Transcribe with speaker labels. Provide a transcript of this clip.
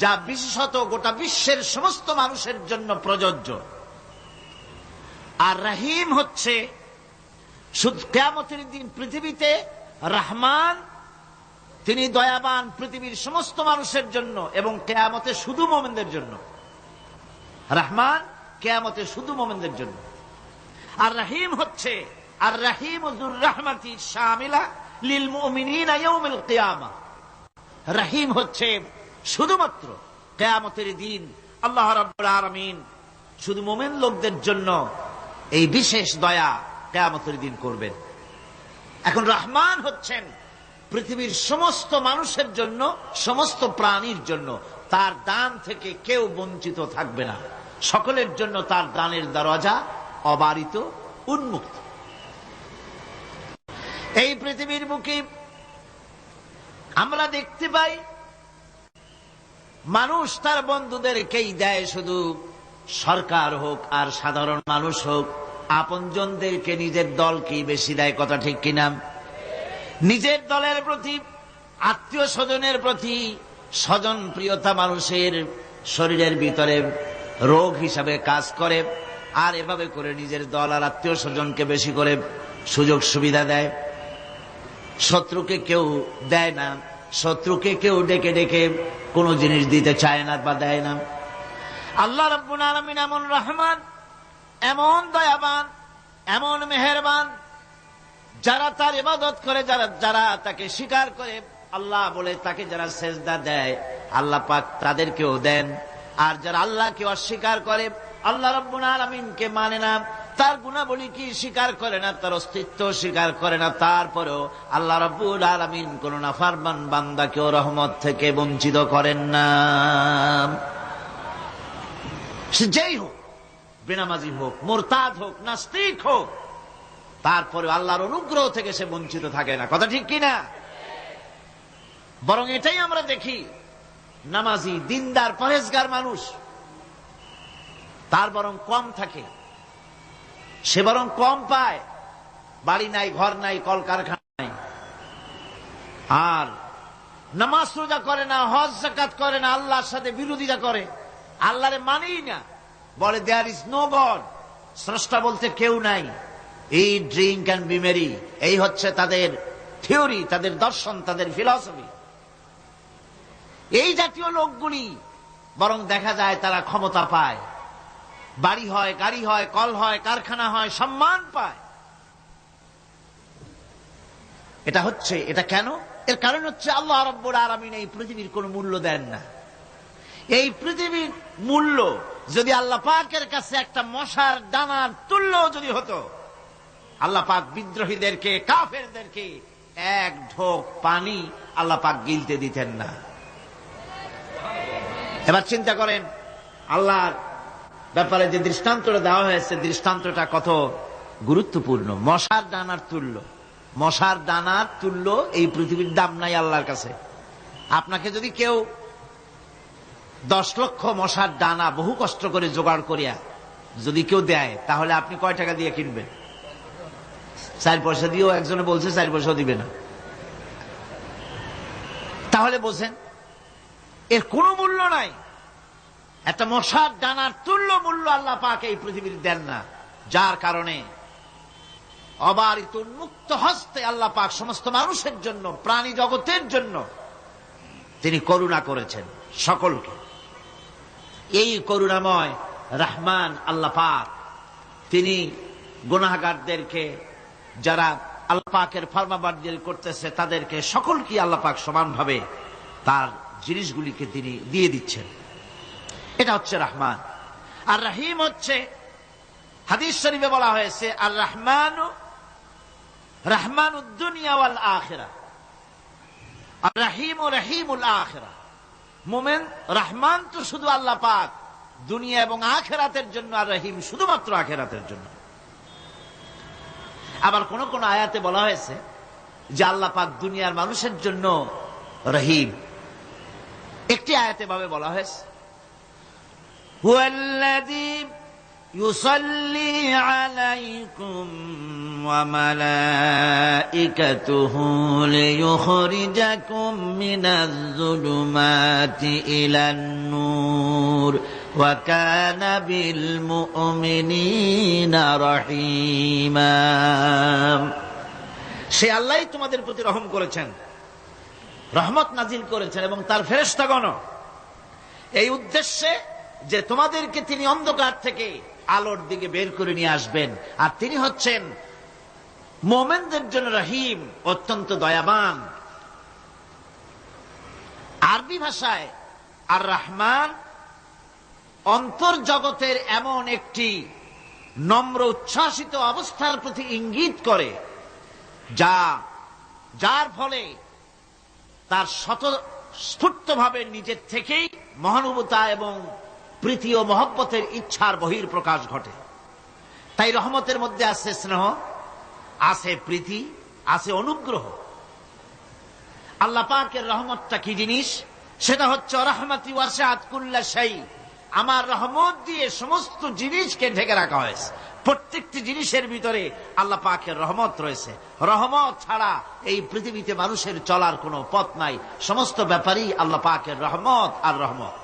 Speaker 1: যা বিশেষত গোটা বিশ্বের সমস্ত মানুষের জন্য প্রযোজ্য। আর রহিম হচ্ছে শুধু কিয়ামতের দিন পৃথিবীতে রহমান, তিনি দয়াবান পৃথিবীর সমস্ত মানুষের জন্য, এবং কিয়ামতে শুধু মুমিনদের জন্য। রহমান কিয়ামতে শুধু মুমিনদের জন্য। আর রহিম হচ্ছে আর রহিম যুর রাহমাতি শামিলা লিল মুমিনিনা ইয়াউমিল কিয়ামা। রহিম হচ্ছে শুধুমাত্র কিয়ামতের দিন আল্লাহ রাব্বুল আলামিন শুধু মুমিন লোকদের জন্য এই বিশেষ দয়া কিয়ামতের দিন করবেন। এখন রহমান হচ্ছেন পৃথিবীর সমস্ত মানুষের জন্য, সমস্ত প্রাণীর জন্য। তার দান থেকে কেউ বঞ্চিত থাকবে না, সকলের জন্য তার দানের দরজা অবারিত, উন্মুক্ত। এই পৃথিবীর বুকে আমরা দেখতে পাই মানুষ তার বন্ধুদেরকেই দেয়, শুধু সরকার হোক আর সাধারণ মানুষ হোক, আপনজনদেরকে নিজের দলকেই বেশি দেয়। কথা ঠিক কিনা? নিজের দলের প্রতি, আত্মীয় স্বজনের প্রতি স্বজন প্রিয়তা মানুষের শরীরের ভিতরে রোগ হিসাবে কাজ করে, আর এভাবে করে নিজের দল আর আত্মীয় স্বজনকে বেশি করে সুযোগ সুবিধা দেয়। শত্রুকে কেউ দেয় না, শত্রুকে কেউ ডেকে ডেকে কোনো জিনিস দিতে চায় না বা দেয় না। আল্লাহ রাব্বুল আলামিন এমন রহমান, এমন দয়াবান, এমন মেহেরবান, যারা তার ইবাদত করে, যারা তাকে স্বীকার করে, আল্লাহ বলে তাকে যারা সেজদা দেয়, আল্লাহ পাক তাদেরকেও দেন। আর যারা আল্লাহকে অস্বীকার করে, আল্লাহ রাব্বুল আলামিনকে মানে না, তার গুণাবলী কি স্বীকার করে না, তার অস্তিত্ব স্বীকার করে না, তারপরেও আল্লাহ রাব্বুল আলামিন কোন নাফরমান বান্দাকেও রহমত থেকে বঞ্চিত করেন না। সে যেই হোক, বেনামাজি হোক, মুরতাদ হোক, নাস্তিক হোক, তারপরে আল্লাহর অনুগ্রহ থেকে সে বঞ্চিত থাকে না। কথা ঠিক কিনা? বরং এটাই আমরা দেখি, নামাজি, দিনদার, পরেজগার মানুষ তার বরং কম থাকে, সে বরং কম পায়। বাড়ি নাই, ঘর নাই, কলকারখানা নাই, আর নামাজ রোজা করে না, হজ যাকাত করে না, আল্লাহর সাথে বিরোধিতা করে, আল্লাহরে মানেই না, বলে দেয়ার ইজ নো গড, স্রষ্টা বলতে কেউ নাই, এই ড্রিঙ্ক অ্যান্ড বি মেরি, এই হচ্ছে তাদের থিওরি, তাদের দর্শন, তাদের ফিলসফি। এই জাতীয় লোকগুলি বরং দেখা যায় তারা ক্ষমতা পায়, বাড়ি হয়, গাড়ি হয়, কল হয়, কারখানা হয়, সম্মান পায়। এটা কেন? এর কারণ হচ্ছে আল্লাহ রাব্বুল আলামিন এই পৃথিবীর কোন মূল্য দেন না। এই পৃথিবীর মূল্য যদি আল্লাহ পাকের কাছে একটা মশার দানার তুল্য যদি হতো, আল্লাহ পাক বিদ্রোহীদেরকে, কাফেরদেরকে এক ঢোক পানি আল্লাহ পাক গিলতে দিতেন না। এবার চিন্তা করেন, আল্লাহর ব্যাপারে যে দৃষ্টান্তটা দেওয়া হয়েছে, দৃষ্টান্তটা কত গুরুত্বপূর্ণ। মশার দানার তুল্য, মশার দানার তুল্য এই পৃথিবীর দাম নাই আল্লাহর কাছে। আপনাকে যদি কেউ 10 লক্ষ মশার দানা বহু কষ্ট করে জোগাড় করিয়া যদি কেউ দেয়, তাহলে আপনি কয় টাকা দিয়ে কিনবেন? 4 পয়সা দিয়েও একজনে বলছে 4 পয়সাও দিবে না। তাহলে বোঝেন এর কোনো মূল্য নাই। একটা মশার দানার তুল্য মূল্য আল্লাহ পাক এই পৃথিবীর দেন না, যার কারণে অবারিত উন্মুক্ত হস্তে আল্লাহ পাক সমস্ত মানুষের জন্য, প্রাণী জগতের জন্য তিনি করুণা করেছেন সকলকে। এই করুণাময় রহমান আল্লাহ পাক, তিনি গুনাহগারদেরকে, যারা আল্লাহ পাকের ফরমাবরদারি করতেছে, তাদেরকে সকলকে আল্লাহ পাক সমানভাবে তার জিনিসগুলিকে তিনি দিয়ে দিচ্ছেন। এটা হচ্ছে রহমান। আর রহিম হচ্ছে, হাদিস শরীফে বলা হয়েছে, আর রহমানু রহমানুদ দুনিয়া ওয়াল আখিরাহ, আর রহিমু রহিমুল আখিরাহ। মুমিন রহমান তো শুধু আল্লাহ পাক দুনিয়া এবং আখিরাতের জন্য, আর রহিম শুধুমাত্র আখিরাতের জন্য। আবার কোন কোন আয়াতে বলা হয়েছে যে আল্লাহ পাক দুনিয়ার মানুষের জন্য রহিম। একটি আয়াতে ভাবে বলা হয়েছে, হুয়াল্লাযী ইউসাল্লি আলাইকুম ওয়া মালাইকাতুহু লিইখরিজাকুম মিনাজ যুলুমাতি ইলান নূর ওয়া কানা বিল মুমিনিনা রহিমা। সে আল্লাহই তোমাদের প্রতি রহম করেছেন, রহমত নাজিল করেছেন এবং তার ফেরেশতাগণ এই উদ্দেশ্যে যে তোমাদেরকে তিনি অন্ধকার থেকে আলোর দিকে বের করে নিয়ে আসবেন। আর তিনি হচ্ছেন মুমিনদের জন্য রহিম, অত্যন্ত দয়াবান। আরবি ভাষায় আর রহমান অন্তর্জগতের এমন একটি নম্র উচ্ছ্বাসিত অবস্থার প্রতি ইঙ্গিত করে যার ফলে তার স্বতঃস্ফূর্তভাবে নিজের থেকেই মহানুভবতা এবং প্রীতি ও মহব্বতের ইচ্ছার বহিঃপ্রকাশ ঘটে। তাই রহমতের মধ্যে আছে স্নেহ, আছে প্রীতি, আছে অনুগ্রহ। আল্লাহ পাকের রহমতটা কি জিনিস? সেটা হচ্ছে রাহমাতি ওয়াসিআত কুল্লা শাই। আমার রহমত দিয়ে সমস্ত জিনিসকে ঢেকে রাখা হয়েছে। প্রত্যেকটি জিনিসের ভিতরে আল্লাহ পাকের রহমত রয়েছে। রহমত ছাড়া এই পৃথিবীতে মানুষের চলার কোনো পথ নাই। সমস্ত ব্যাপারেই আল্লাহ পাকের রহমত আর রহমত।